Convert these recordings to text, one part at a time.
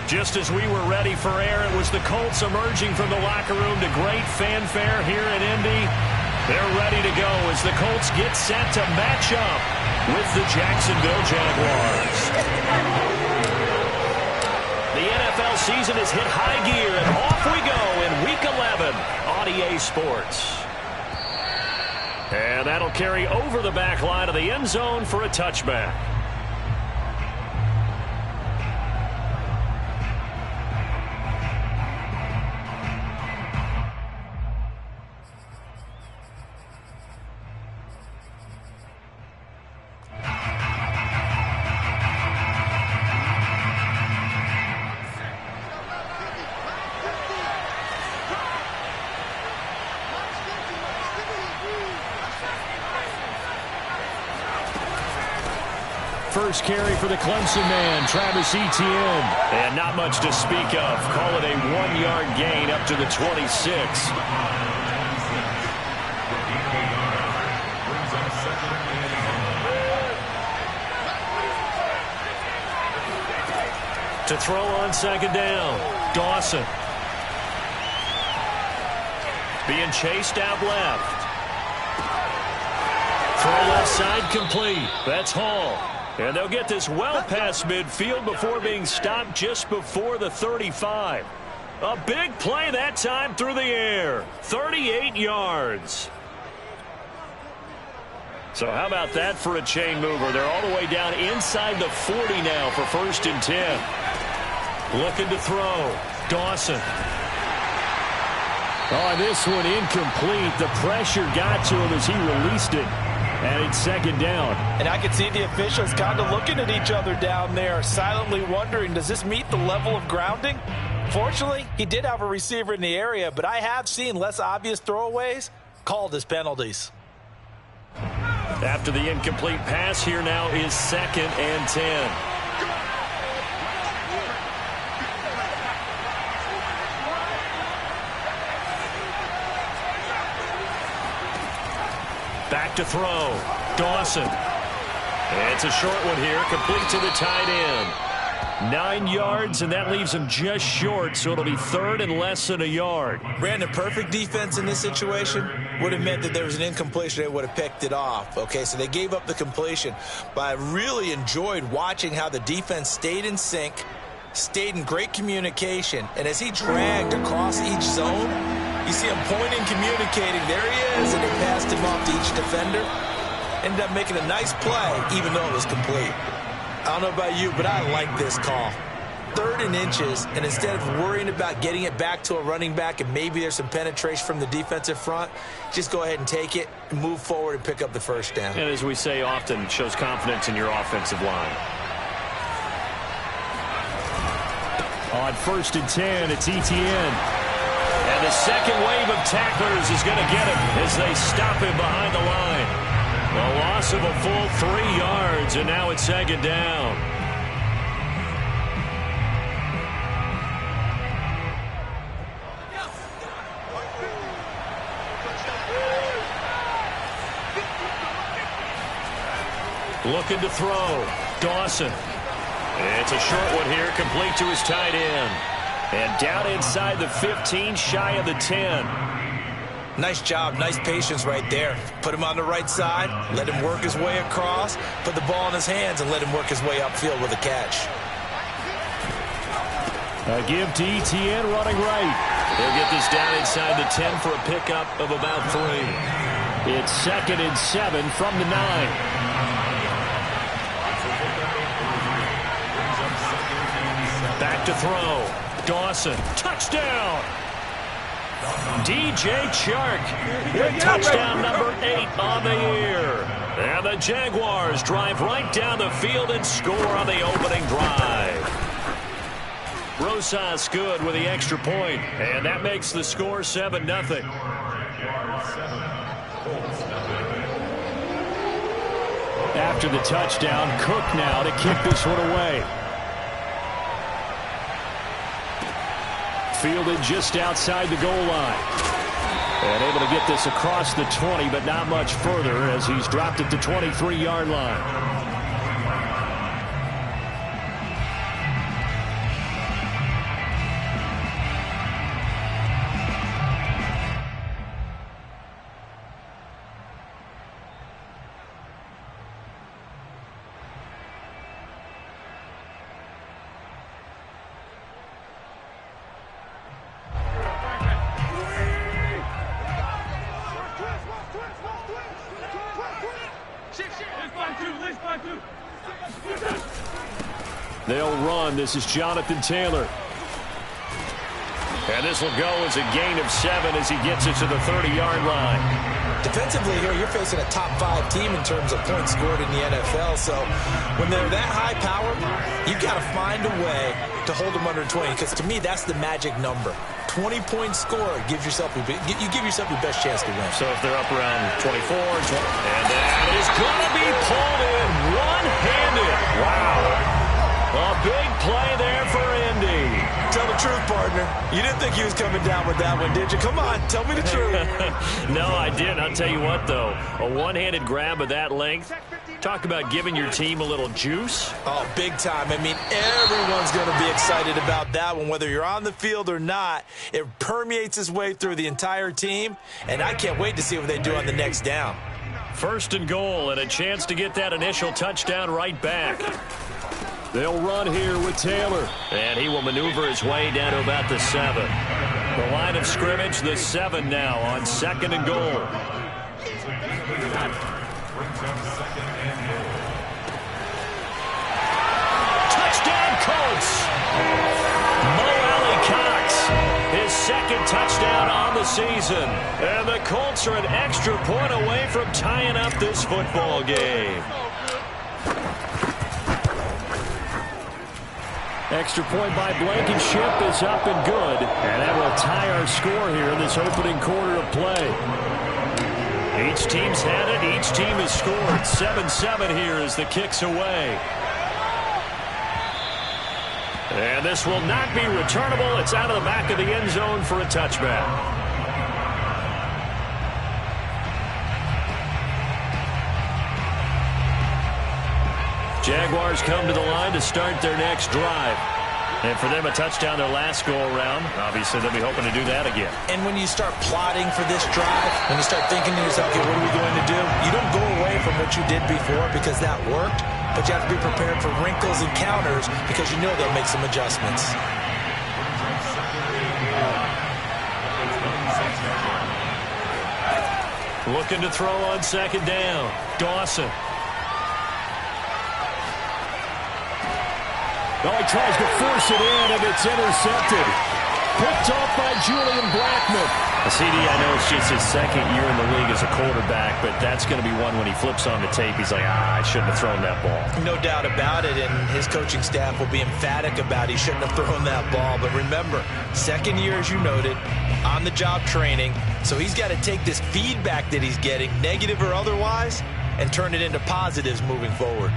Just as we were ready for air, it was the Colts emerging from the locker room to great fanfare here in Indy. They're ready to go as the Colts get set to match up with the Jacksonville Jaguars. The NFL season has hit high gear, and off we go in Week 11 on EA Sports. And that'll carry over the back line of the end zone for a touchback. First carry for the Clemson man, Travis Etienne. And not much to speak of. Call it a 1-yard gain up to the 26. To throw on second down, Dawson. Being chased out left. Throw left side complete. That's Hall. And they'll get this well past midfield before being stopped just before the 35. A big play that time through the air. 38 yards. So how about that for a chain mover? They're all the way down inside the 40 now for 1st and 10. Looking to throw. Dawson. Oh, this one incomplete. The pressure got to him as he released it. And it's second down. And I can see the officials kind of looking at each other down there, silently wondering, does this meet the level of grounding? Fortunately, he did have a receiver in the area, but I have seen less obvious throwaways called as penalties. After the incomplete pass, here now is 2nd and 10. Back to throw. Dawson. It's a short one here, complete to the tight end. 9 yards, and that leaves him just short, so it'll be 3rd and less than a yard. Brandon, perfect defense in this situation would have meant that there was an incompletion. They would have picked it off. Okay, so they gave up the completion. But I really enjoyed watching how the defense stayed in sync, stayed in great communication, and as he dragged across each zone, you see him pointing, communicating. There he is, and they passed him off to each defender. Ended up making a nice play, even though it was complete. I don't know about you, but I like this call. 3rd and inches, and instead of worrying about getting it back to a running back and maybe there's some penetration from the defensive front, just go ahead and take it, move forward, and pick up the 1st down. And as we say often, it shows confidence in your offensive line. On 1st and 10, it's Etienne. And the second wave of tacklers is going to get him as they stop him behind the line. A loss of a full 3 yards, and now it's 2nd down. Looking to throw. Dawson. It's a short one here, complete to his tight end. And down inside the 15, shy of the 10. Nice job, nice patience right there. Put him on the right side, let him work his way across, put the ball in his hands, and let him work his way upfield with a catch. A give to Etienne running right. He'll get this down inside the 10 for a pickup of about 3. It's 2nd and 7 from the 9. Back to throw. Dawson. Touchdown. DJ Chark with touchdown number 8 on the year. And the Jaguars drive right down the field and score on the opening drive. Rosas good with the extra point, and that makes the score 7-0. After the touchdown, Cook now to kick this one away. Fielded just outside the goal line. And able to get this across the 20, but not much further as he's dropped at the 23-yard line. They'll run. This is Jonathan Taylor. And this will go as a gain of 7 as he gets it to the 30-yard line. Defensively here, you're facing a top 5 team in terms of points scored in the NFL. So when they're that high power, you've got to find a way to hold them under 20. Because to me, that's the magic number. 20-point score gives yourself you give yourself your best chance to win. So if they're up around 24, and that is going to be pulled in one-handed. Wow. A big play there for Indy. Tell the truth, partner. You didn't think he was coming down with that one, did you? Come on, tell me the truth. No, I didn't. I'll tell you what, though. A one-handed grab of that length. Talk about giving your team a little juice. Oh, big time. I mean, everyone's going to be excited about that one, whether you're on the field or not. It permeates its way through the entire team, and I can't wait to see what they do on the next down. 1st and goal, and a chance to get that initial touchdown right back. They'll run here with Taylor. And he will maneuver his way down to about the 7. The line of scrimmage, the 7 now on 2nd and goal. Touchdown, Colts! Mo Alley-Cox, his 2nd touchdown on the season. And the Colts are an extra point away from tying up this football game. Extra point by Blankenship is up and good. And that will tie our score here in this opening quarter of play. Each team's had it. Each team has scored. 7-7 here as the kick's away. And this will not be returnable. It's out of the back of the end zone for a touchback. Jaguars come to the line to start their next drive. And for them, a touchdown their last go-around. Obviously, they'll be hoping to do that again. And when you start plotting for this drive, when you start thinking to yourself, okay, what are we going to do? You don't go away from what you did before because that worked, but you have to be prepared for wrinkles and counters because you know they'll make some adjustments. Looking to throw on 2nd down. Dawson. Oh, he tries to force it in, and it's intercepted. Picked off by Julian Blackmon. CD, I know it's just his 2nd year in the league as a quarterback, but that's going to be one when he flips on the tape. He's like, I shouldn't have thrown that ball. No doubt about it, and his coaching staff will be emphatic about he shouldn't have thrown that ball. But remember, 2nd year, as you noted, on-the-job training. So he's got to take this feedback that he's getting, negative or otherwise, and turn it into positives moving forward.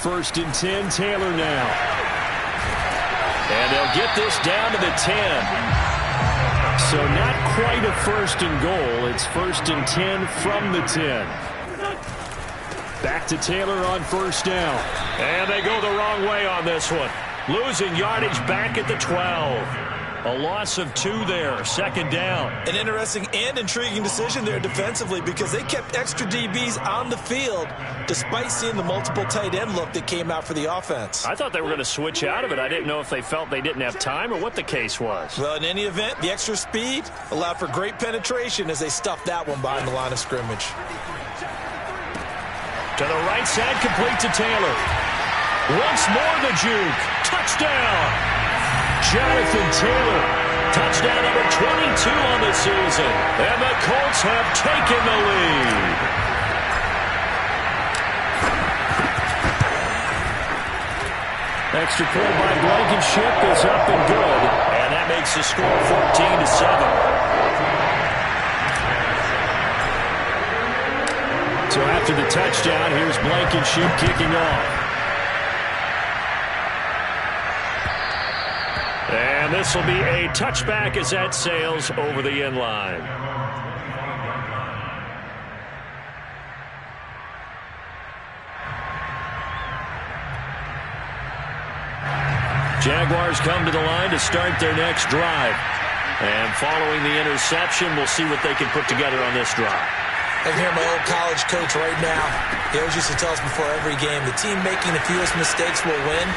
1st and 10, Taylor now. And they'll get this down to the 10. So not quite a 1st and goal. It's 1st and 10 from the 10. Back to Taylor on 1st down. And they go the wrong way on this one. Losing yardage back at the 12. A loss of 2 there, 2nd down. An interesting and intriguing decision there defensively because they kept extra DBs on the field despite seeing the multiple tight end look that came out for the offense. I thought they were going to switch out of it. I didn't know if they felt they didn't have time or what the case was. Well, in any event, the extra speed allowed for great penetration as they stuffed that one behind the line of scrimmage. To the right side, complete to Taylor. Once more the juke. Touchdown! Jonathan Taylor, touchdown number 22 on the season. And the Colts have taken the lead. Extra point by Blankenship is up and good. And that makes the score 14-7. So after the touchdown, here's Blankenship kicking off. And this will be a touchback as that sails over the end line. Jaguars come to the line to start their next drive. And following the interception, we'll see what they can put together on this drive. I can hear my old college coach right now. He always used to tell us before every game, the team making the fewest mistakes will win.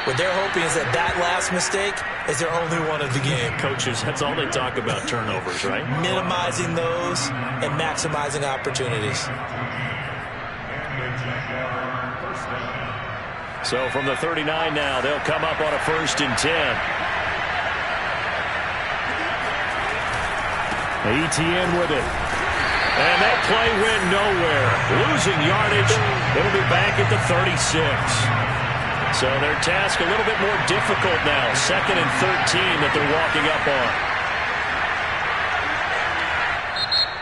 What they're hoping is that that last mistake is their only one of the game. Coaches, that's all they talk about, turnovers, right? Minimizing those and maximizing opportunities. So from the 39 now, they'll come up on a 1st and 10. ETN with it. And that play went nowhere. Losing yardage. It'll be back at the 36. So their task a little bit more difficult now. 2nd and 13 that they're walking up on.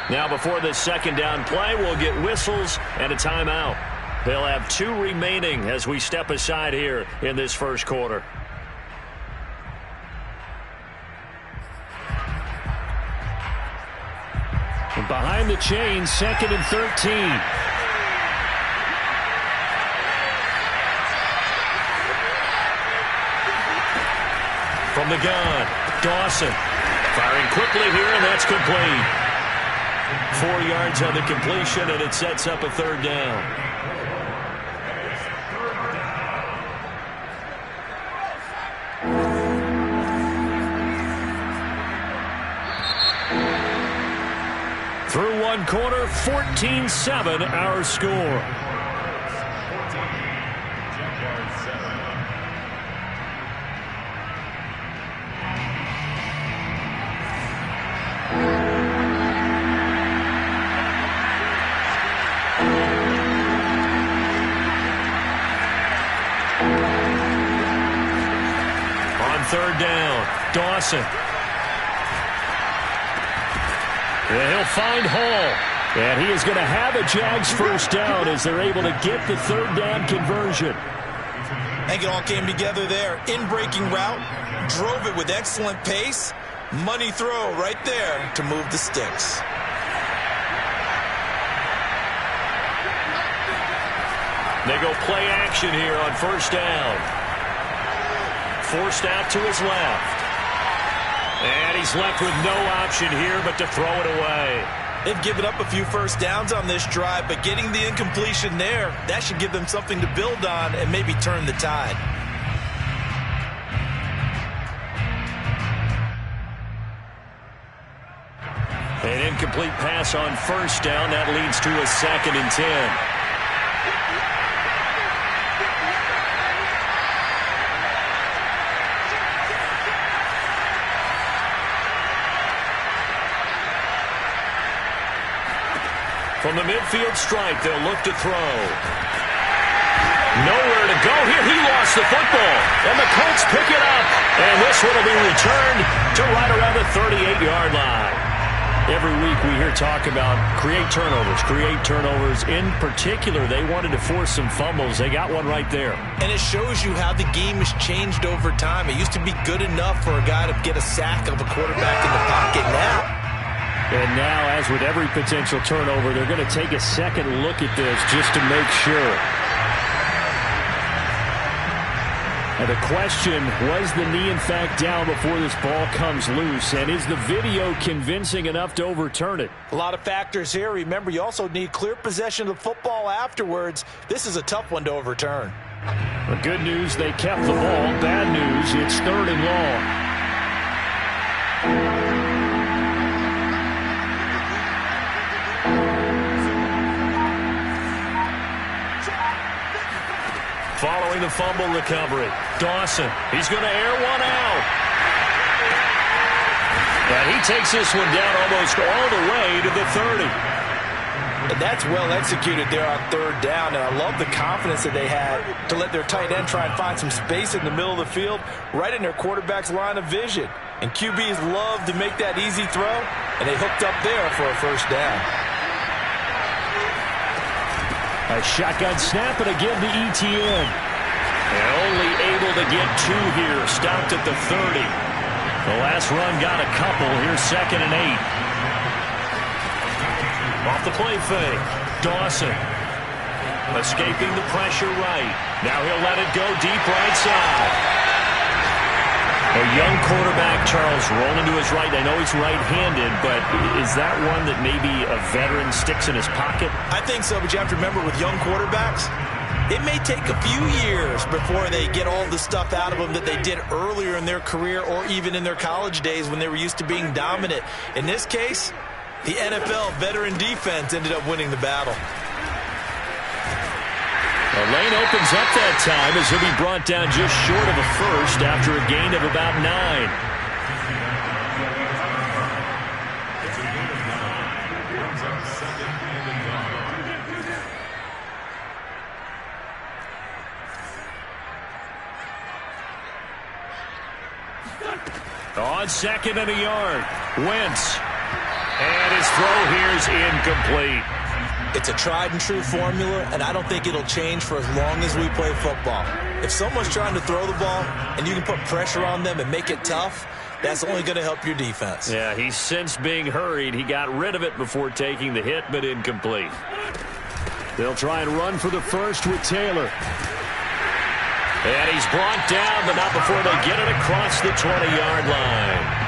Now before this 2nd down play, we'll get whistles and a timeout. They'll have 2 remaining as we step aside here in this 1st quarter. And behind the chains, 2nd and 13. From the gun, Dawson firing quickly here, and that's complete. 4 yards on the completion, and it sets up a 3rd down. Through 1 quarter, 14-7 our score. On 3rd down, Dawson. And he'll find Hall. And he is going to have a Jags 1st down as they're able to get the 3rd down conversion. I think it all came together there. In-breaking route, drove it with excellent pace. Money throw right there to move the sticks. They go play action here on 1st down. Forced out to his left. And he's left with no option here but to throw it away. They've given up a few 1st downs on this drive, but getting the incompletion there, that should give them something to build on and maybe turn the tide. An incomplete pass on 1st down. That leads to a 2nd and 10. From the midfield stripe, they'll look to throw. Nowhere to go here. He lost the football. And the Colts pick it up. And this one will be returned to right around the 38-yard line. Every week we hear talk about create turnovers. In particular, they wanted to force some fumbles. They got one right there. And it shows you how the game has changed over time. It used to be good enough for a guy to get a sack of a quarterback in the pocket. And now, as with every potential turnover, they're going to take a second look at this just to make sure. And the question, was the knee in fact down before this ball comes loose? And is the video convincing enough to overturn it? A lot of factors here. Remember, you also need clear possession of the football afterwards. This is a tough one to overturn. The good news, they kept the ball. Bad news, it's 3rd and long. Following the fumble recovery, Dawson, he's going to air one out. And he takes this one down almost all the way to the 30. And that's well executed there on 3rd down. And I love the confidence that they had to let their tight end try and find some space in the middle of the field, right in their quarterback's line of vision. And QBs love to make that easy throw, and they hooked up there for a 1st down. A shotgun snap and again to ETN. And only able to get 2 here. Stopped at the 30. The last run got a couple. Here's 2nd and 8. Off the play fake. Dawson. Escaping the pressure right. Now he'll let it go deep right side. A young quarterback, Charles, rolling to his right. I know he's right-handed, but is that one that maybe a veteran sticks in his pocket? I think so, but you have to remember with young quarterbacks, It may take a few years before they get all the stuff out of them that they did earlier in their career or even in their college days when they were used to being dominant. In this case, the NFL veteran defense ended up winning the battle. The lane opens up that time as he'll be brought down just short of a first after a gain of about 9. On second and a yard, Wentz. And his throw here is incomplete. It's a tried and true formula, and I don't think it'll change for as long as we play football. If someone's trying to throw the ball and you can put pressure on them and make it tough, that's only going to help your defense. Yeah, he's since being hurried. He got rid of it before taking the hit, but incomplete. They'll try and run for the first with Taylor. And he's brought down, but not before they get it across the 20-yard line.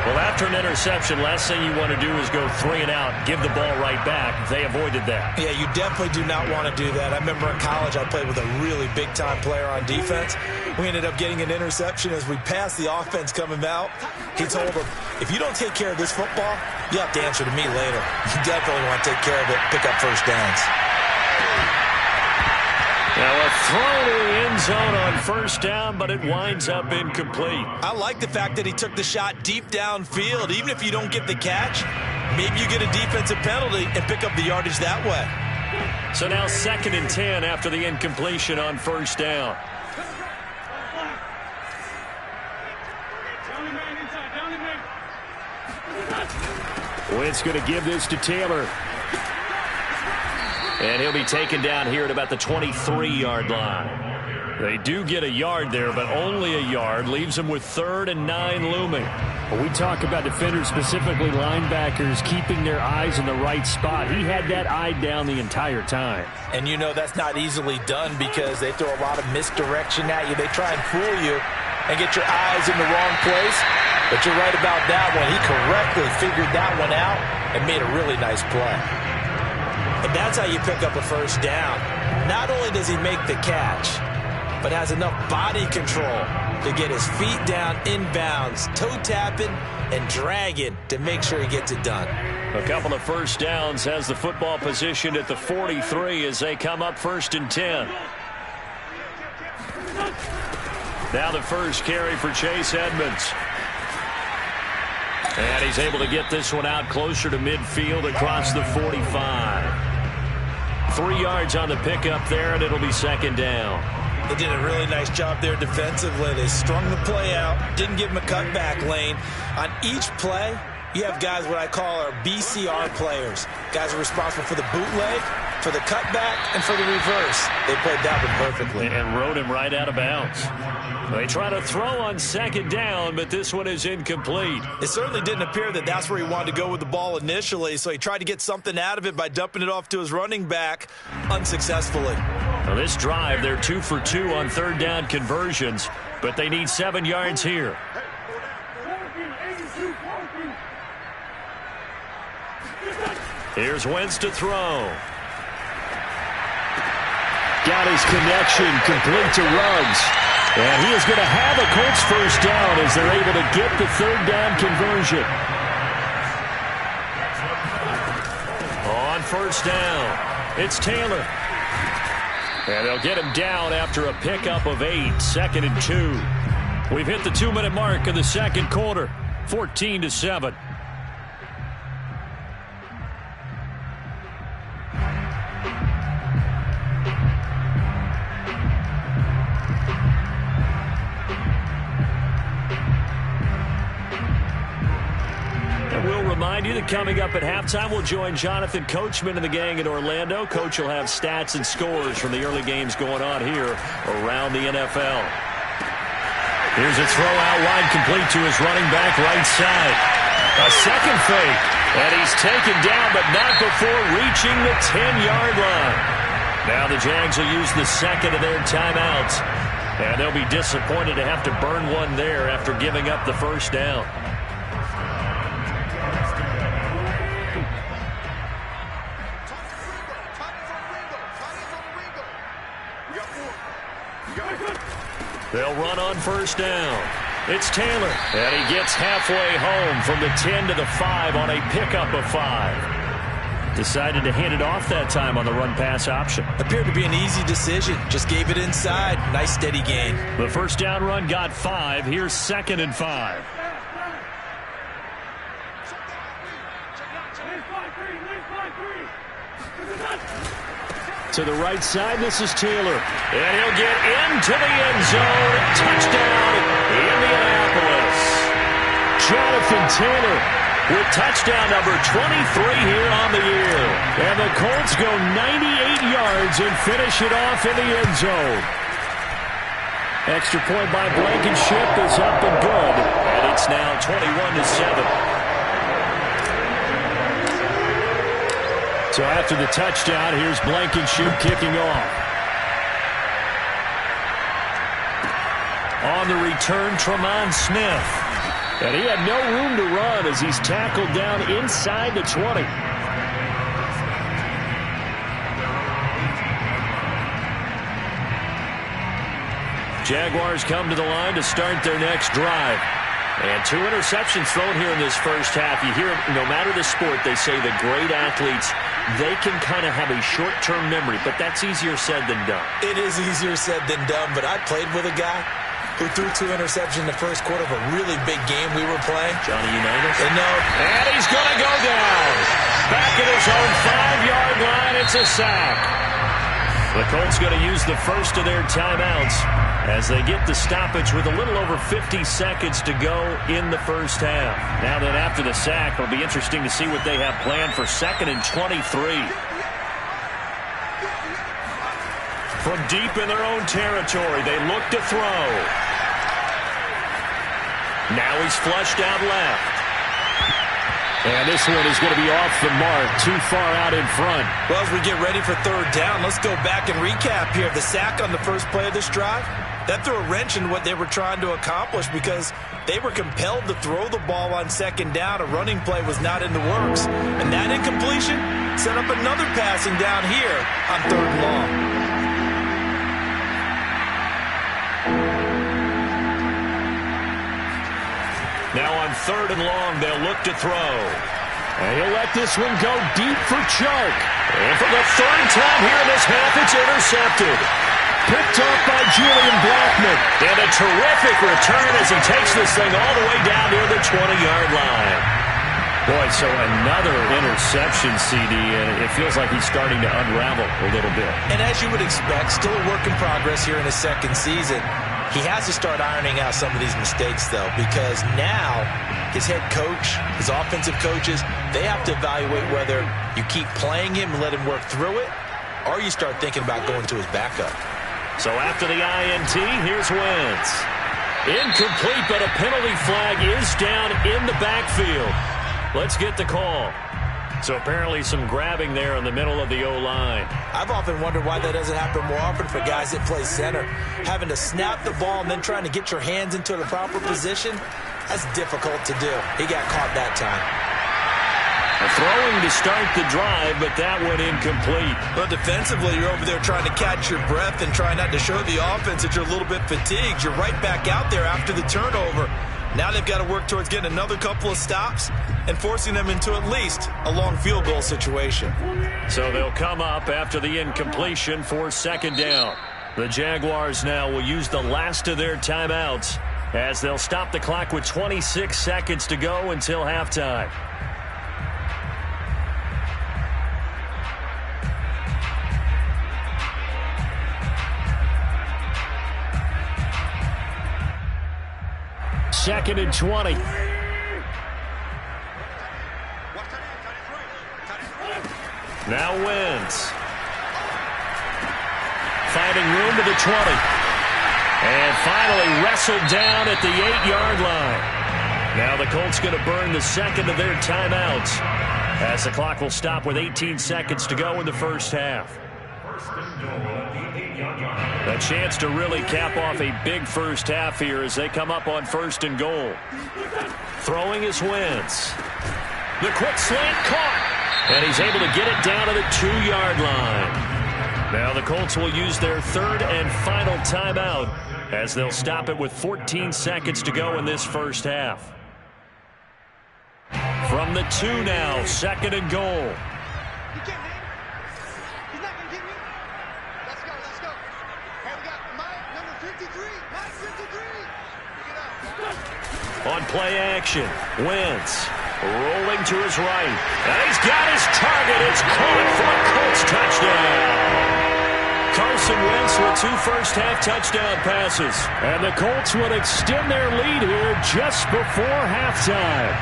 Well, after an interception, last thing you want to do is go 3 and out, give the ball right back. They avoided that. Yeah, you definitely do not want to do that. I remember in college I played with a really big-time player on defense. We ended up getting an interception as we passed the offense coming out. He told him, if you don't take care of this football, you have to answer to me later. You definitely want to take care of it, pick up first downs. Now a throw to the end zone on first down, but it winds up incomplete. I like the fact that he took the shot deep downfield. Even if you don't get the catch, maybe you get a defensive penalty and pick up the yardage that way. So now 2nd and 10 after the incompletion on first down. Wentz going to give this to Taylor. And he'll be taken down here at about the 23-yard line. They do get a yard there, but only a yard. Leaves them with 3rd and 9 looming. When we talk about defenders, specifically linebackers, keeping their eyes in the right spot. He had that eye down the entire time. And you know that's not easily done because they throw a lot of misdirection at you. They try and fool you and get your eyes in the wrong place. But you're right about that one. He correctly figured that one out and made a really nice play. And that's how you pick up a first down. Not only does he make the catch, but has enough body control to get his feet down inbounds, toe tapping and dragging to make sure he gets it done. A couple of first downs, has the football position at the 43 as they come up 1st and 10. Now the first carry for Chase Edmonds. And he's able to get this one out closer to midfield across the 45. 3 yards on the pickup there, and it'll be 2nd down. They did a really nice job there defensively. They strung the play out, didn't give him a cutback lane. On each play, you have guys what I call our BCR players. Guys are responsible for the bootleg, for the cutback, and for the reverse. They played that one perfectly. And rode him right out of bounds. They try to throw on 2nd down, but this one is incomplete. It certainly didn't appear that that's where he wanted to go with the ball initially, so he tried to get something out of it by dumping it off to his running back unsuccessfully. Now this drive, they're 2 for 2 on 3rd down conversions, but they need 7 yards here. Here's Wentz to throw. Got his connection complete to Ruggs. And he is going to have a Colts first down as they're able to get the 3rd down conversion. On first down, it's Taylor. And they'll get him down after a pickup of 8, 2nd and 2. We've hit the 2-minute mark of the 2nd quarter, 14-7. Remind you that coming up at halftime, we'll join Jonathan Coachman and the gang in Orlando. Coach will have stats and scores from the early games going on here around the NFL. Here's a throw out wide, complete to his running back right side. A second fake, and he's taken down, but not before reaching the 10-yard line. Now the Jags will use the 2nd of their timeouts, and they'll be disappointed to have to burn one there after giving up the first down. They'll run on first down. It's Taylor, and he gets halfway home from the 10 to the 5 on a pickup of 5. Decided to hand it off that time on the run-pass option. Appeared to be an easy decision. Just gave it inside. Nice steady gain. The first down run got 5. Here's 2nd and 5. To the right side, this is Taylor. And he'll get into the end zone. Touchdown, Indianapolis. Jonathan Taylor with touchdown number 23 here on the year. And the Colts go 98 yards and finish it off in the end zone. Extra point by Blankenship is up and good. And it's now 21-7. So after the touchdown, here's Blankenship kicking off. On the return, Tremont Smith. And he had no room to run as he's tackled down inside the 20. Jaguars come to the line to start their next drive. And 2 interceptions thrown here in this first half. You hear, no matter the sport, they say the great athletes, they can kind of have a short-term memory, but that's easier said than done. It is easier said than done, but I played with a guy who threw 2 interceptions in the first quarter of a really big game we were playing. Johnny Unitas? And he's going to go down. Back at his own 5-yard line, it's a sack. The Colts going to use the first of their timeouts as they get the stoppage with a little over 50 seconds to go in the first half. Now that after the sack, it'll be interesting to see what they have planned for 2nd and 23. From deep in their own territory, they look to throw. Now he's flushed out left. And this one is going to be off the mark, too far out in front. Well, as we get ready for 3rd down, let's go back and recap here. The sack on the first play of this drive, that threw a wrench in what they were trying to accomplish because they were compelled to throw the ball on 2nd down. A running play was not in the works. And that incompletion set up another passing down here on 3rd and long. Now on 3rd and long, they'll look to throw. And he'll let this one go deep for Chark. And for the 3rd time here in this half, it's intercepted. Picked off by Julian Blackman. And a terrific return as he takes this thing all the way down near the 20-yard line. Boy, so another interception, CD, and it feels like he's starting to unravel a little bit. And as you would expect, still a work in progress here in his 2nd season. He has to start ironing out some of these mistakes, though, because now his head coach, his offensive coaches, they have to evaluate whether you keep playing him and let him work through it, or you start thinking about going to his backup. So after the INT, here's Wentz. Incomplete, but a penalty flag is down in the backfield. Let's get the call. So apparently some grabbing there in the middle of the O-line. I've often wondered why that doesn't happen more often for guys that play center. Having to snap the ball and then trying to get your hands into the proper position, that's difficult to do. He got caught that time. Throwing to start the drive, but that one incomplete. Well, defensively, you're over there trying to catch your breath and try not to show the offense that you're a little bit fatigued. You're right back out there after the turnover. Now they've got to work towards getting another couple of stops and forcing them into at least a long field goal situation. So they'll come up after the incompletion for 2nd down. The Jaguars now will use the last of their timeouts as they'll stop the clock with 26 seconds to go until halftime. Second and 20. Now Wentz. Finding room to the 20. And finally wrestled down at the 8-yard line. Now the Colts going to burn the 2nd of their timeouts as the clock will stop with 18 seconds to go in the first half. A chance to really cap off a big first half here as they come up on 1st and goal. Throwing is Wentz. The quick slant caught. And he's able to get it down to the 2-yard line. Now the Colts will use their 3rd and final timeout as they'll stop it with 14 seconds to go in this first half. From the 2 now, 2nd and goal. On play action, Wentz rolling to his right. And he's got his target. It's caught for a Colts touchdown. Carson Wentz with 2 first-half touchdown passes. And the Colts will extend their lead here just before halftime.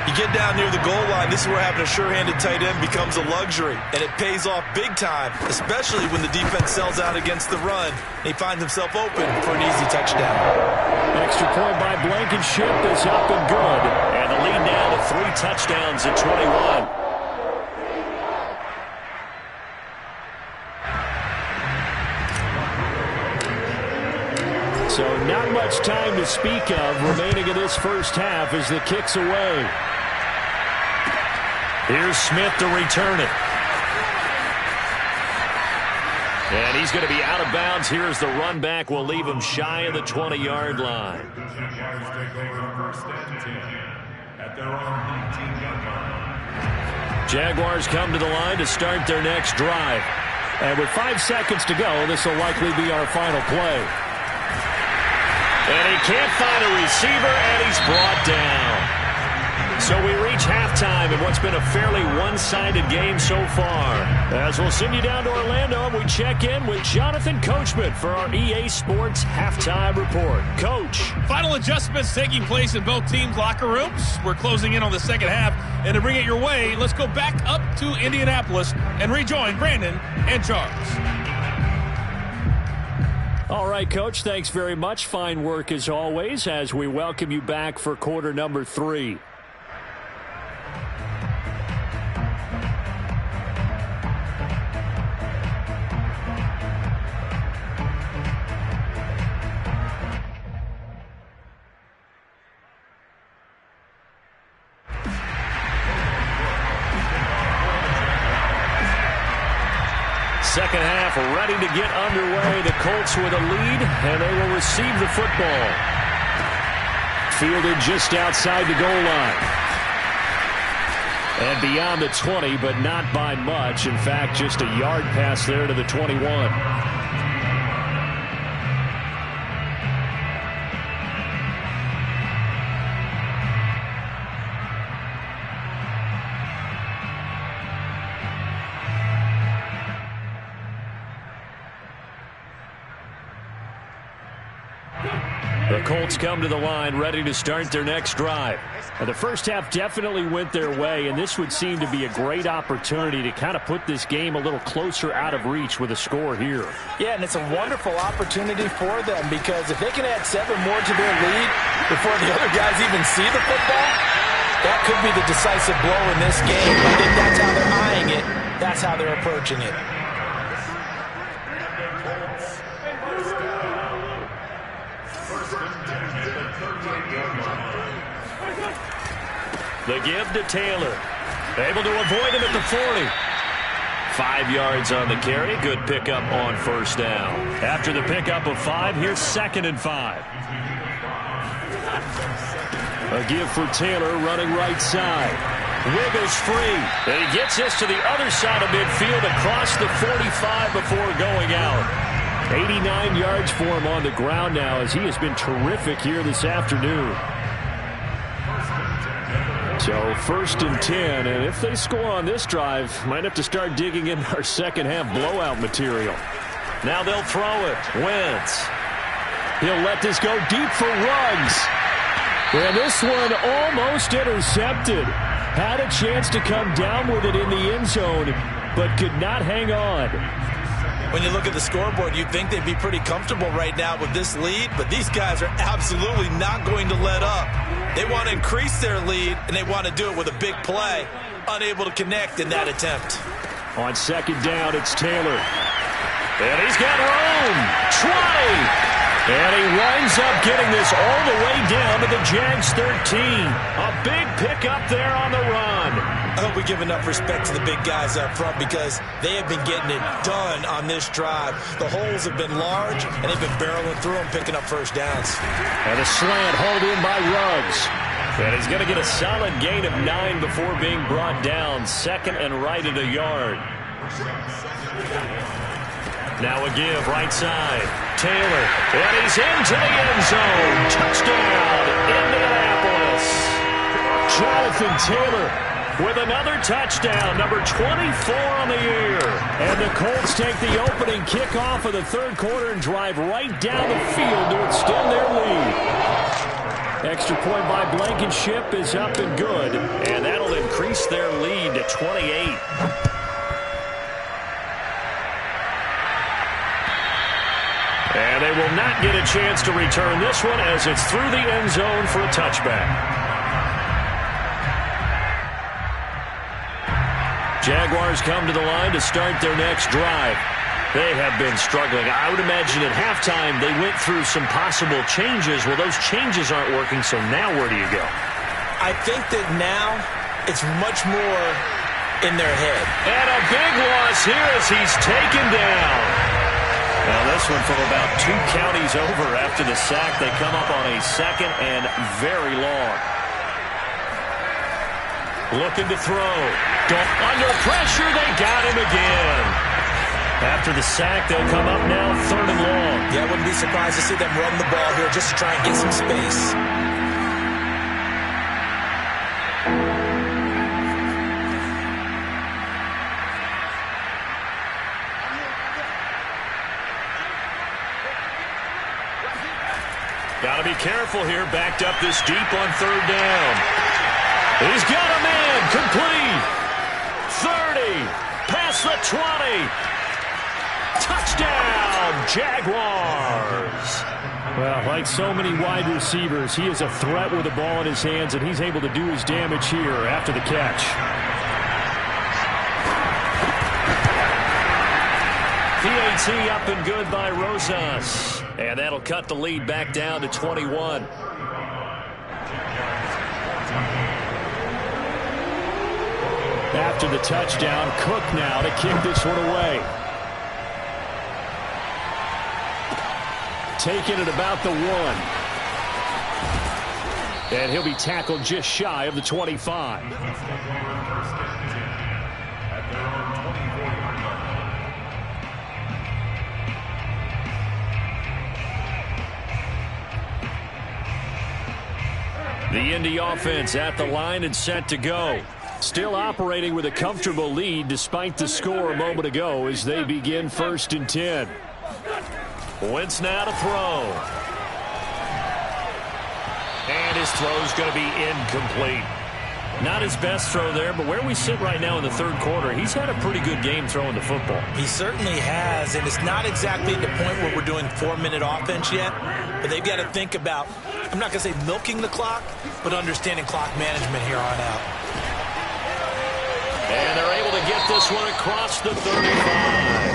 You get down near the goal line, this is where having a sure-handed tight end becomes a luxury, and it pays off big time, especially when the defense sells out against the run, and he finds himself open for an easy touchdown. Extra point by Blankenship is up and good. And the lead now to 3 touchdowns at 21. So not much time to speak of remaining in this first half as the kick's away. Here's Smith to return it. And he's going to be out of bounds. Here's the run back. Will leave him shy of the 20-yard line. Jaguars come to the line to start their next drive. And with 5 seconds to go, this will likely be our final play. And he can't find a receiver, and he's brought down. So we reach halftime in what's been a fairly one-sided game so far. As we'll send you down to Orlando, and we check in with Jonathan Coachman for our EA Sports Halftime Report. Coach. Final adjustments taking place in both teams' locker rooms. We're closing in on the second half. And to bring it your way, let's go back up to Indianapolis and rejoin Brandon and Charles. All right, Coach, thanks very much. Fine work as always as we welcome you back for quarter number 3. Second half ready to get underway. The Colts with a lead, and they will receive the football. Fielded just outside the goal line. And beyond the 20, but not by much. In fact, just a yard pass there to the 21. The Colts come to the line ready to start their next drive. And the first half definitely went their way, and this would seem to be a great opportunity to kind of put this game a little closer out of reach with a score here. Yeah, and it's a wonderful opportunity for them because if they can add 7 more to their lead before the other guys even see the football, that could be the decisive blow in this game. I think that's how they're eyeing it. That's how they're approaching it. The give to Taylor. Able to avoid him at the 40. 5 yards on the carry. Good pickup on first down. After the pickup of 5, here's 2nd and 5. A give for Taylor running right side. Wiggles free. And he gets this to the other side of midfield across the 45 before going out. 89 yards for him on the ground now as he has been terrific here this afternoon. So 1st and 10, and if they score on this drive, might have to start digging in our second half blowout material. Now they'll throw it. Wentz. He'll let this go deep for Ruggs. And this one almost intercepted. Had a chance to come down with it in the end zone, but could not hang on. When you look at the scoreboard, you'd think they'd be pretty comfortable right now with this lead, but these guys are absolutely not going to let up. They want to increase their lead, and they want to do it with a big play. Unable to connect in that attempt. On 2nd down, it's Taylor. And he's got room. 20. And he winds up getting this all the way down to the Jags 13. A big pickup there on the run. I hope we give enough respect to the big guys up front because they have been getting it done on this drive. The holes have been large, and they've been barreling through them, picking up first downs. And a slant hauled in by Ruggs. And he's going to get a solid gain of 9 before being brought down. Second and right at a yard. Now a give, right side. Taylor, and he's into the end zone. Touchdown, Indianapolis. Jonathan Taylor with another touchdown, number 24 on the year. And the Colts take the opening kickoff of the third quarter and drive right down the field to extend their lead. Extra point by Blankenship is up and good, and that'll increase their lead to 28. And they will not get a chance to return this one as it's through the end zone for a touchback. Jaguars come to the line to start their next drive. They have been struggling. I would imagine at halftime they went through some possible changes. Well, those changes aren't working, so now where do you go? I think that now it's much more in their head. And a big loss here as he's taken down. Now this one from about 2 counties over after the sack. They come up on a second and very long. Looking to throw. Under pressure, they got him again. After the sack, they'll come up now third and long. Yeah, I wouldn't be surprised to see them run the ball here just to try and get some space. Got to be careful here. Backed up this deep on third down. He's got a man. Complete. 30. Past the 20. Touchdown, Jaguars. Well, like so many wide receivers, he is a threat with the ball in his hands, and he's able to do his damage here after the catch. PAT up and good by Rosas. And that'll cut the lead back down to 21. After the touchdown, Cook now to kick this one away. Taking it about the 1. And he'll be tackled just shy of the 25. The Indy offense at the line and set to go. Still operating with a comfortable lead despite the score a moment ago as they begin 1st and 10. Wentz now to throw. And his throw's going to be incomplete. Not his best throw there, but where we sit right now in the third quarter, he's had a pretty good game throwing the football. He certainly has, and it's not exactly at the point where we're doing 4-minute offense yet, but they've got to think about, I'm not going to say milking the clock, but understanding clock management here on out. And they're able to get this one across the 35.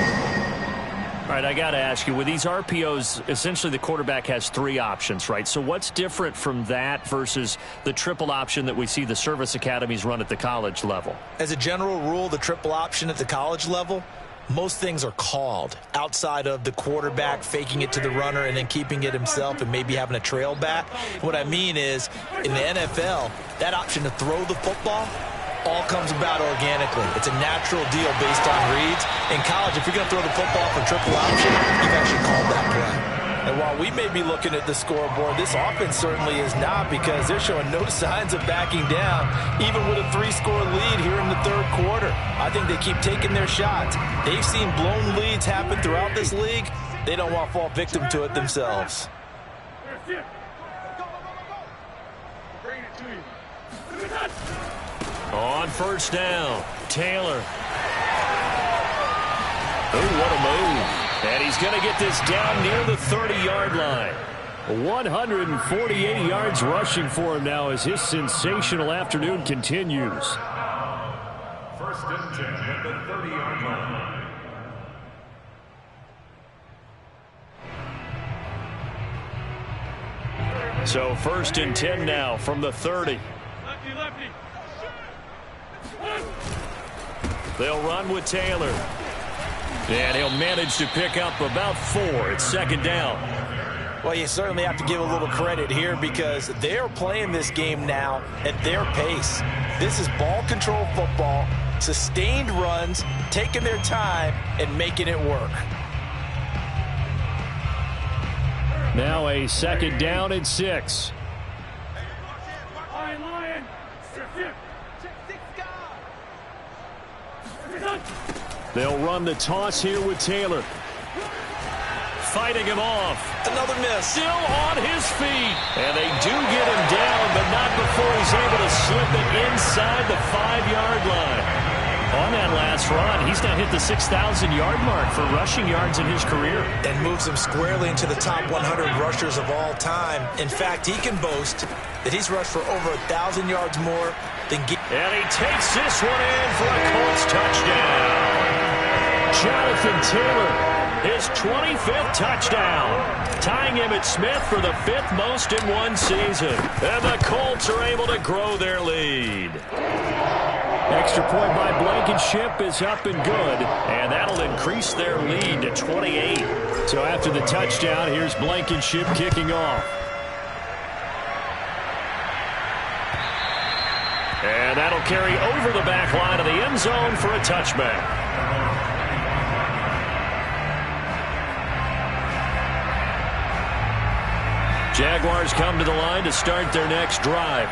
All right, I got to ask you, with these RPOs, essentially the quarterback has 3 options, right? So what's different from that versus the triple option that we see the service academies run at the college level? As a general rule, the triple option at the college level, most things are called outside of the quarterback faking it to the runner and then keeping it himself and maybe having a trail back. What I mean is, in the NFL, that option to throw the football all comes about organically. It's a natural deal based on reads. In college, if you're going to throw the football for triple option, you've actually called that play. And while we may be looking at the scoreboard, this offense certainly is not, because they're showing no signs of backing down, even with a 3-score lead here in the third quarter. I think they keep taking their shots. They've seen blown leads happen throughout this league. They don't want to fall victim to it themselves. On first down, Taylor. Ooh, what a move. And he's going to get this down near the 30-yard line. 148 yards rushing for him now as his sensational afternoon continues. 1st and 10 at the 30-yard line. So 1st and 10 now from the 30. Lefty, lefty. They'll run with Taylor. And he'll manage to pick up about 4. It's second down. Well, you certainly have to give a little credit here because they're playing this game now at their pace. This is ball control football, sustained runs, taking their time, and making it work. Now a second down and 6. They'll run the toss here with Taylor. Fighting him off. Another miss. Still on his feet. And they do get him down, but not before he's able to slip it inside the 5-yard line. On that last run, he's now hit the 6,000-yard mark for rushing yards in his career. And moves him squarely into the top 100 rushers of all time. In fact, he can boast that he's rushed for over 1,000 yards more than... And he takes this one in for a Colts touchdown. Jonathan Taylor, his 25th touchdown, tying Emmitt Smith for the 5th most in one season. And the Colts are able to grow their lead. Extra point by Blankenship is up and good, and that'll increase their lead to 28. So after the touchdown, here's Blankenship kicking off. And that'll carry over the back line of the end zone for a touchback. Jaguars come to the line to start their next drive.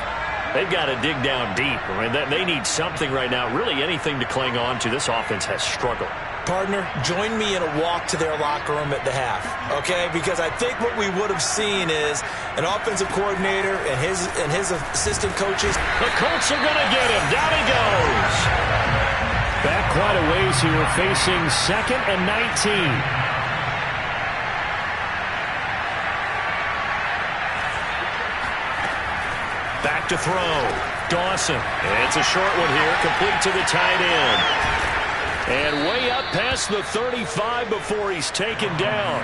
They've got to dig down deep. I mean, they need something right now, really anything to cling on to. This offense has struggled. Partner, join me in a walk to their locker room at the half, okay? Because I think what we would have seen is an offensive coordinator and his assistant coaches. The Colts are going to get him. Down he goes. Back quite a ways here, facing 2nd and 19. Back to throw. Dawson. It's a short one here, complete to the tight end. And way up past the 35 before he's taken down.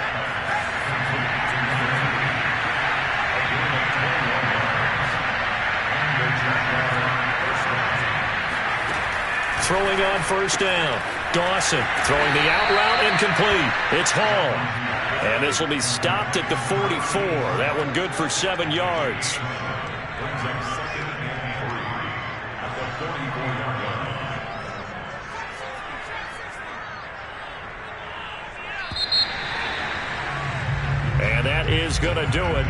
Throwing on first down. Dawson throwing the out route incomplete. It's Hall. And this will be stopped at the 44. That one good for 7 yards. And that is going to do it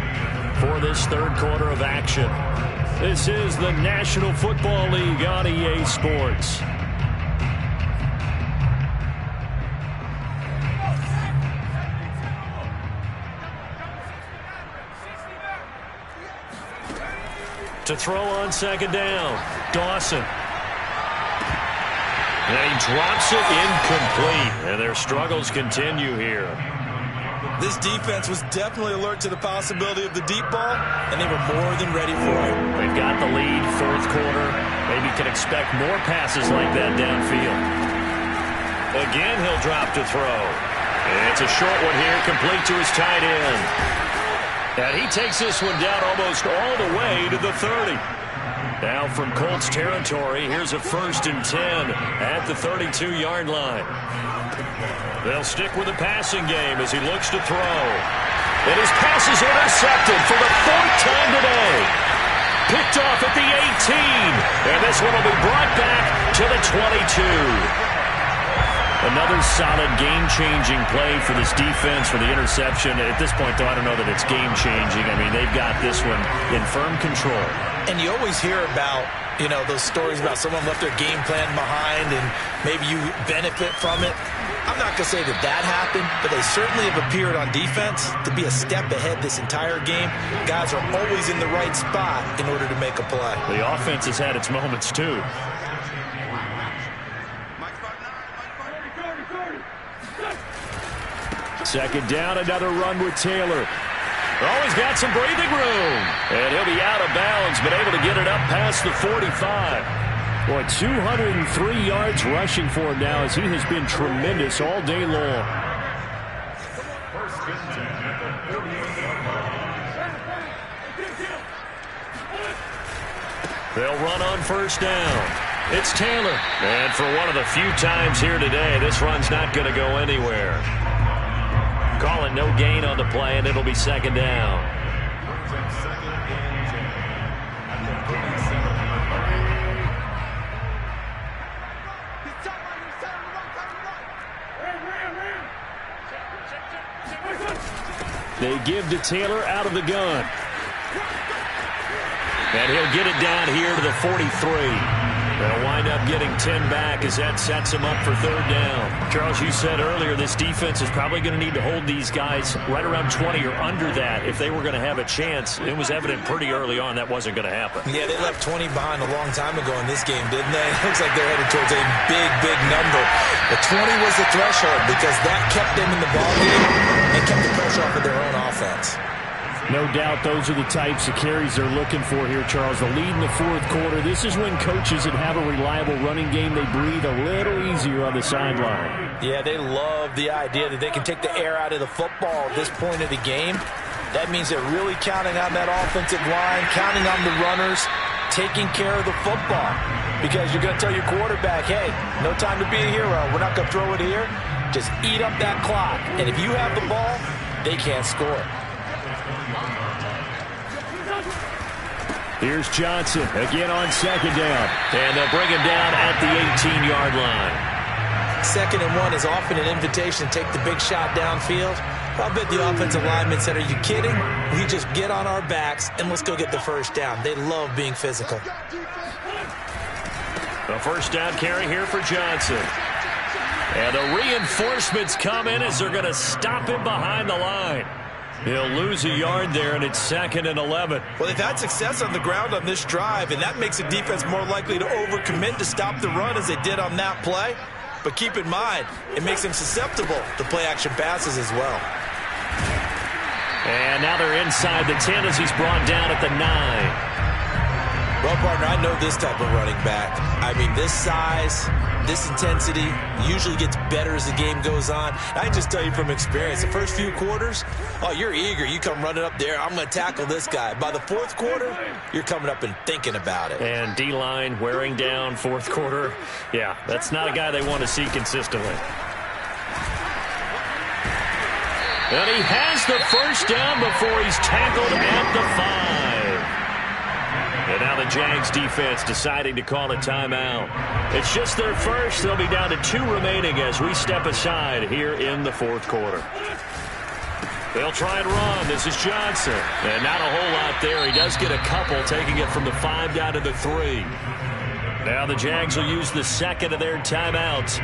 for this third quarter of action. This is the National Football League on EA Sports. To throw on second down, Dawson. And he drops it incomplete. And their struggles continue here. This defense was definitely alert to the possibility of the deep ball, and they were more than ready for it. They've got the lead, fourth quarter. Maybe can expect more passes like that downfield. Again, he'll drop to throw. And it's a short one here, complete to his tight end. And he takes this one down almost all the way to the 30. Now from Colts territory, here's a 1st and 10 at the 32-yard line. They'll stick with the passing game as he looks to throw. And his pass is intercepted for the 4th time today. Picked off at the 18. And this one will be brought back to the 22. Another solid game-changing play for this defense for the interception. At this point, though, I don't know that it's game-changing. I mean, they've got this one in firm control. And you always hear about, you know, those stories about someone left their game plan behind and maybe you benefit from it. I'm not going to say that that happened, but they certainly have appeared on defense to be a step ahead this entire game. Guys are always in the right spot in order to make a play. The offense has had its moments, too. Second down, another run with Taylor. Oh, he's got some breathing room. And he'll be out of bounds, but able to get it up past the 45. Boy, 203 yards rushing for him now as he has been tremendous all day long. They'll run on first down. It's Taylor. And for one of the few times here today, this run's not going to go anywhere. Call it no gain on the play, and it'll be second down. They give to Taylor out of the gun. And he'll get it down here to the 43. They'll wind up getting 10 back as that sets them up for third down. Charles, you said earlier this defense is probably going to need to hold these guys right around 20 or under that if they were going to have a chance. It was evident pretty early on that wasn't going to happen. Yeah, they left 20 behind a long time ago in this game, didn't they? It looks like they're headed towards a big, big number. But 20 was the threshold because that kept them in the ballgame and kept the pressure off of their own offense. No doubt those are the types of carries they're looking for here, Charles. The lead in the fourth quarter. This is when coaches that have a reliable running game, they breathe a little easier on the sideline. Yeah, they love the idea that they can take the air out of the football at this point of the game. That means they're really counting on that offensive line, counting on the runners, taking care of the football. Because you're going to tell your quarterback, hey, no time to be a hero. We're not going to throw it here. Just eat up that clock. And if you have the ball, they can't score. Here's Johnson again on second down. And they'll bring him down at the 18-yard line. 2nd and 1 is often an invitation to take the big shot downfield. I bet the offensive lineman said, are you kidding? We just get on our backs and let's go get the first down. They love being physical. The first down carry here for Johnson. And the reinforcements come in as they're going to stop him behind the line. He'll lose a yard there, and it's 2nd and 11. Well, they've had success on the ground on this drive, and that makes the defense more likely to overcommit to stop the run as they did on that play. But keep in mind, it makes them susceptible to play-action passes as well. And now they're inside the 10 as he's brought down at the 9. Well, partner, I know this type of running back. I mean, this size, this intensity usually gets better as the game goes on. I can just tell you from experience, the first few quarters, oh, you're eager. You come running up there, I'm going to tackle this guy. By the fourth quarter, you're coming up and thinking about it. And D-line wearing down fourth quarter. Yeah, that's not a guy they want to see consistently. And he has the first down before he's tackled at the 5. And now the Jags defense deciding to call a timeout. It's just their first. They'll be down to 2 remaining as we step aside here in the fourth quarter. They'll try and run. This is Johnson. And not a whole lot there. He does get a couple, taking it from the 5 down to the 3. Now the Jags will use the second of their timeouts.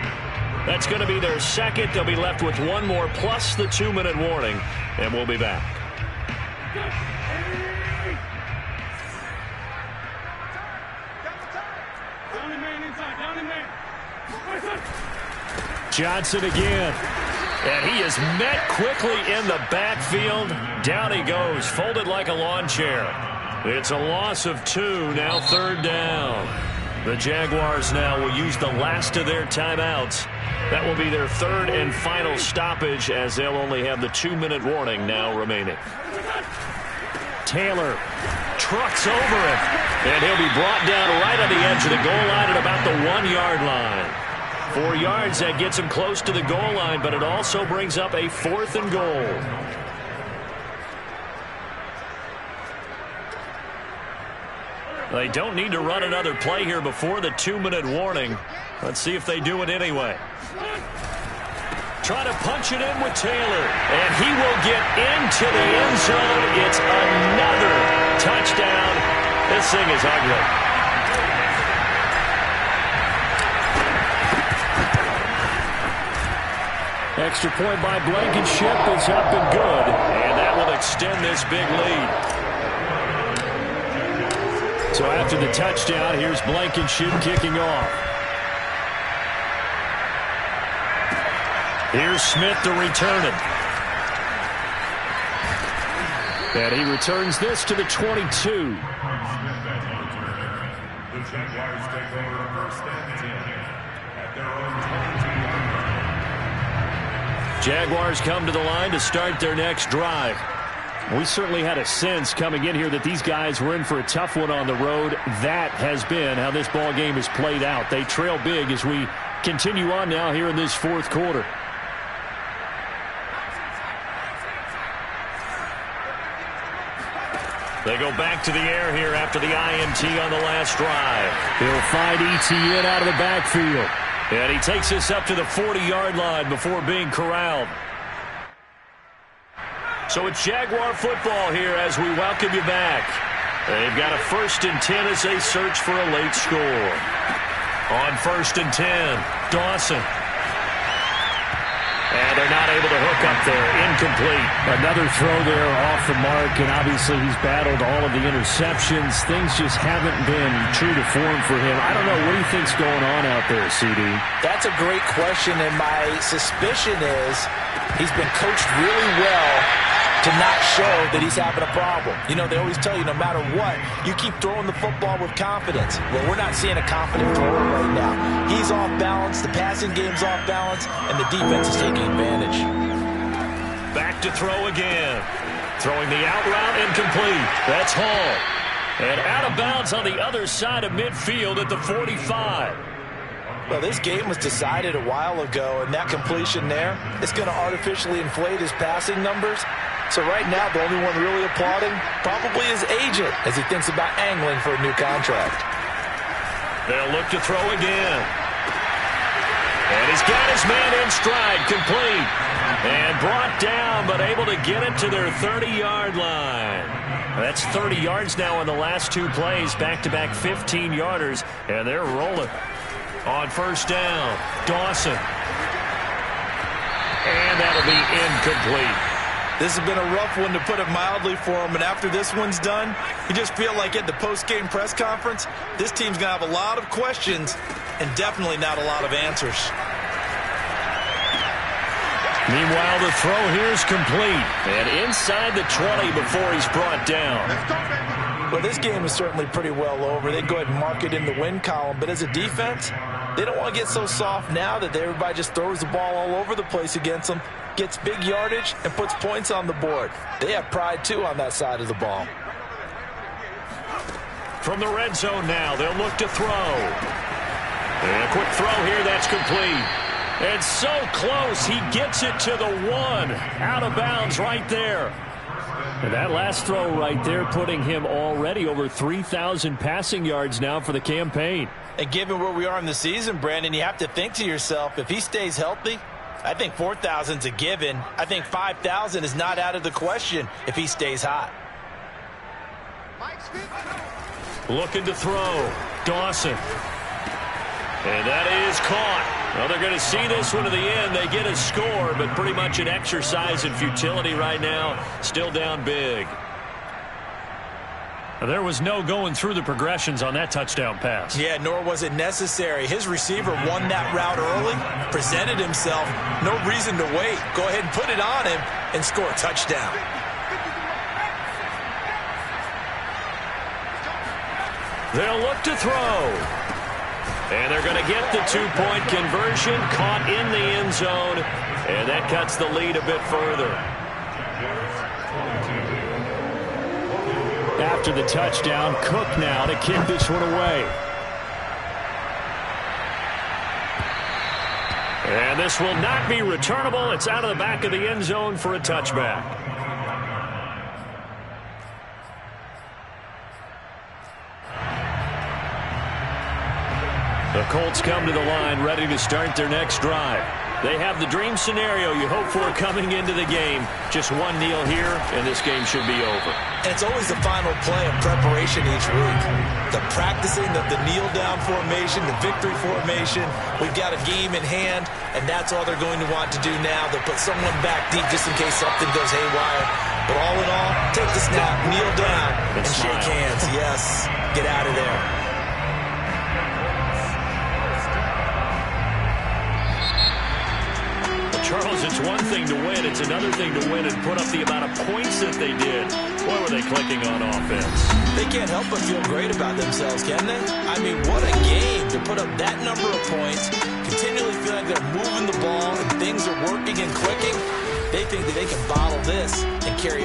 That's going to be their second. They'll be left with 1 more plus the 2-minute warning. And we'll be back. Johnson again. And he is met quickly in the backfield. Down he goes, folded like a lawn chair. It's a loss of 2, now 3rd down. The Jaguars now will use the last of their timeouts. That will be their 3rd and final stoppage as they'll only have the 2-minute warning now remaining. Taylor trucks over him. And he'll be brought down right on the edge of the goal line at about the 1-yard line. 4 yards, that gets him close to the goal line, but it also brings up a 4th and goal. They don't need to run another play here before the 2-minute warning. Let's see if they do it anyway. Try to punch it in with Taylor, and he will get into the end zone. It's another touchdown. This thing is ugly. Extra point by Blankenship is up and good. And that will extend this big lead. So after the touchdown, here's Blankenship kicking off. Here's Smith to return it. And he returns this to the 22. The Jaguars take over 1st and 10 at their own 22-yard line. Jaguars come to the line to start their next drive. We certainly had a sense coming in here that these guys were in for a tough one on the road. That has been how this ball game has played out. They trail big as we continue on now here in this fourth quarter. They go back to the air here after the INT on the last drive. He'll find ETN out of the backfield. And he takes us up to the 40-yard line before being corralled. So it's Jaguar football here as we welcome you back. They've got a 1st and 10 as they search for a late score. On 1st and 10, Dawson. And they're not able to hook up there. Incomplete. Another throw there off the mark, and obviously he's battled all of the interceptions. Things just haven't been true to form for him. I don't know. What do you think's going on out there, CD? That's a great question, and my suspicion is he's been coached really well to not show that he's having a problem. You know, they always tell you no matter what, you keep throwing the football with confidence. Well, we're not seeing a confident thrower right now. He's off balance, the passing game's off balance, and the defense is taking advantage. Back to throw again. Throwing the out route incomplete. That's Hall. And out of bounds on the other side of midfield at the 45. Well, this game was decided a while ago, and that completion there is going to artificially inflate his passing numbers. So right now, the only one really applauding probably his agent as he thinks about angling for a new contract. They'll look to throw again. And he's got his man in stride, complete. And brought down, but able to get it to their 30-yard line. That's 30 yards now on the last 2 plays, back-to-back 15-yarders, and they're rolling. On 1st down, Dawson. And that'll be incomplete. This has been a rough one, to put it mildly, for him. And after this one's done, you just feel like at the post-game press conference, this team's going to have a lot of questions and definitely not a lot of answers. Meanwhile, the throw here is complete. And inside the 20 before he's brought down. Well, this game is certainly pretty well over. They go ahead and mark it in the win column. But as a defense, they don't want to get so soft now that everybody just throws the ball all over the place against them, gets big yardage, and puts points on the board. They have pride, too, on that side of the ball. From the red zone now, they'll look to throw. And a quick throw here, that's complete. And so close, he gets it to the 1. Out of bounds right there. And that last throw right there putting him already over 3,000 passing yards now for the campaign. And given where we are in the season, Brandon, you have to think to yourself, if he stays healthy, I think 4,000's a given. I think 5,000 is not out of the question if he stays hot. Looking to throw. Dawson. And that is caught. Well, they're going to see this one to the end. They get a score, but pretty much an exercise in futility right now. Still down big. There was no going through the progressions on that touchdown pass. Yeah, nor was it necessary. His receiver won that route early, presented himself. No reason to wait. Go ahead and put it on him and score a touchdown. They'll look to throw. And they're going to get the 2-point conversion, caught in the end zone, and that cuts the lead a bit further. After the touchdown, Cook now to kick this one away. And this will not be returnable. It's out of the back of the end zone for a touchback. The Colts come to the line ready to start their next drive. They have the dream scenario you hope for coming into the game. Just one kneel here, and this game should be over. And it's always the final play of preparation each week. The practicing of the kneel-down formation, the victory formation. We've got a game in hand, and that's all they're going to want to do now. They'll put someone back deep just in case something goes haywire. But all in all, take the snap, kneel down, and shake hands. Yes, get out of there. Charles, it's one thing to win. It's another thing to win and put up the amount of points that they did. Boy, were they clicking on offense. They can't help but feel great about themselves, can they? I mean, what a game to put up that number of points, continually feel like they're moving the ball and things are working and clicking. They think that they can bottle this and carry